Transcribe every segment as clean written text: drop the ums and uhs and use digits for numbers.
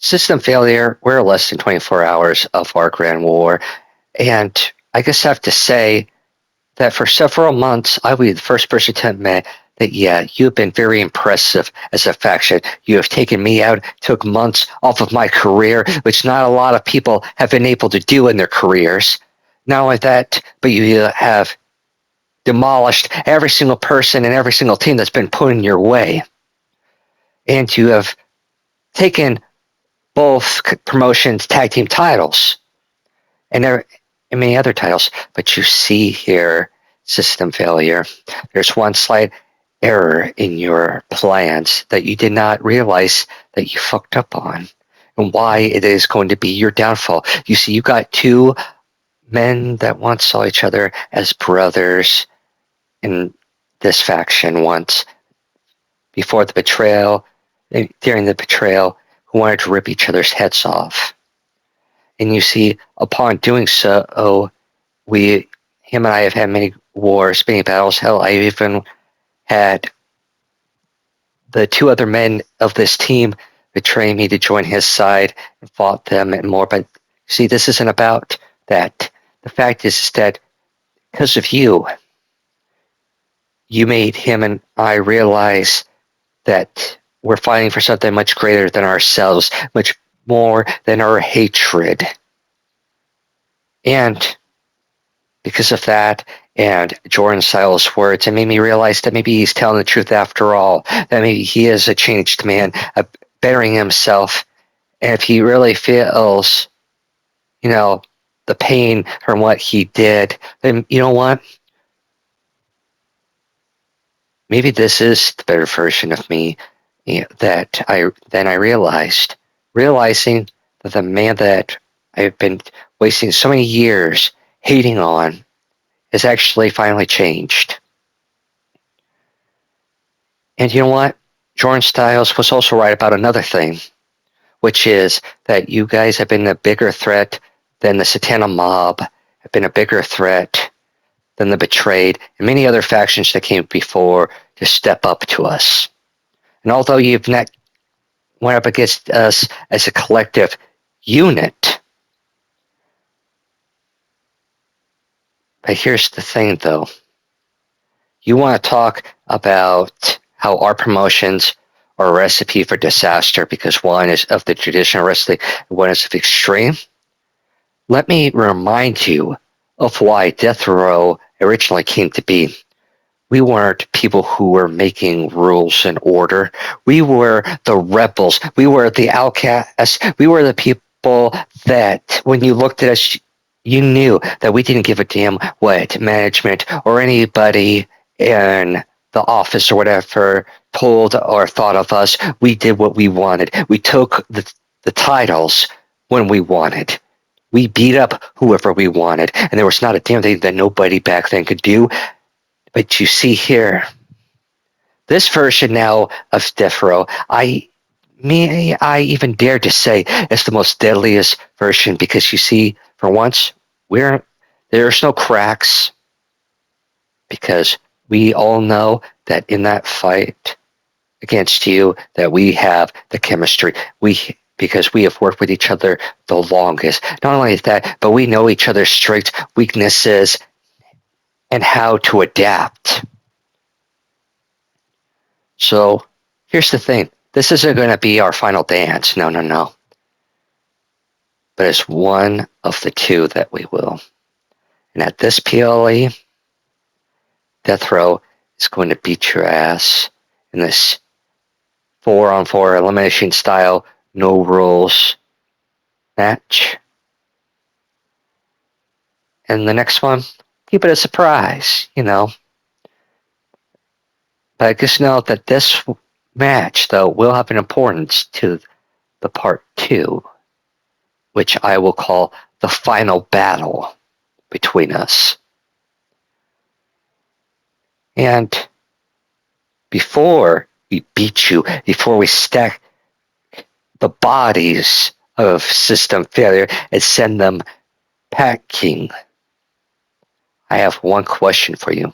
System failure, we're less than 24 hours of our grand war. And I guess I have to say that for several months, I will be the first person to admit that, yeah, you've been very impressive as a faction. You have taken me out, took months off of my career, which not a lot of people have been able to do in their careers. Not only that, but you have demolished every single person and every single team that's been put in your way. And you have taken both promotions, tag team titles, and many other titles. But you see here, system failure. There's one slight error in your plans that you did not realize that you fucked up on, and why it is going to be your downfall. You see, you got two men that once saw each other as brothers in this faction once before the betrayal, during the betrayal, who wanted to rip each other's heads off. And you see, upon doing so, him and I have had many wars, many battles. Hell, I even had the two other men of this team betray me to join his side and fought them and more. But see, this isn't about that. The fact is that because of you, you made him and I realize that we're fighting for something much greater than ourselves, much more than our hatred. And because of that, and Jordan Styles' words, it made me realize that maybe he's telling the truth after all, that maybe he is a changed man, bettering himself. And if he really feels, the pain from what he did, then you know what? Maybe this is the better version of me that I realized. Realizing that the man that I've been wasting so many years hating on has actually finally changed. And you know what? Jordan Styles was also right about another thing, which is that you guys have been a bigger threat than the Satana Mob, have been a bigger threat than the Betrayed, and many other factions that came before to step up to us. And although you've not went up against us as a collective unit, but here's the thing, though. You want to talk about how our promotions are a recipe for disaster because one is of the traditional wrestling and one is of extreme? Let me remind you of why Death Row originally came to be. We weren't people who were making rules and order. We were the rebels. We were the outcasts. We were the people that, when you looked at us, you knew that we didn't give a damn what management or anybody in the office or whatever told or thought of us. We did what we wanted. We took the titles when we wanted. We beat up whoever we wanted, and there was not a damn thing that nobody back then could do. But you see here, this version now of Death Row, I even dare to say it's the most deadliest version because you see, for once, there's no cracks because we all know that in that fight against you that we have the chemistry. Because we have worked with each other the longest. Not only that, but we know each other's strengths, weaknesses, and how to adapt. So here's the thing. This isn't going to be our final dance. No, no, no. But it's one of the two that we will. And at this PLE, Death Row is going to beat your ass in this 4-on-4 elimination style, no rules match. And the next one, keep it a surprise, But just know that this match, though, will have an importance to the part 2, which I will call the final battle between us. And before we beat you, before we stack the bodies of system failure and send them packing, I have one question for you.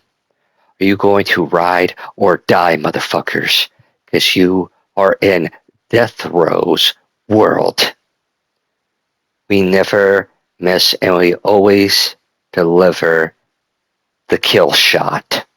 Are you going to ride or die, motherfuckers? Because you are in Death Row's world. We never miss and we always deliver the kill shot.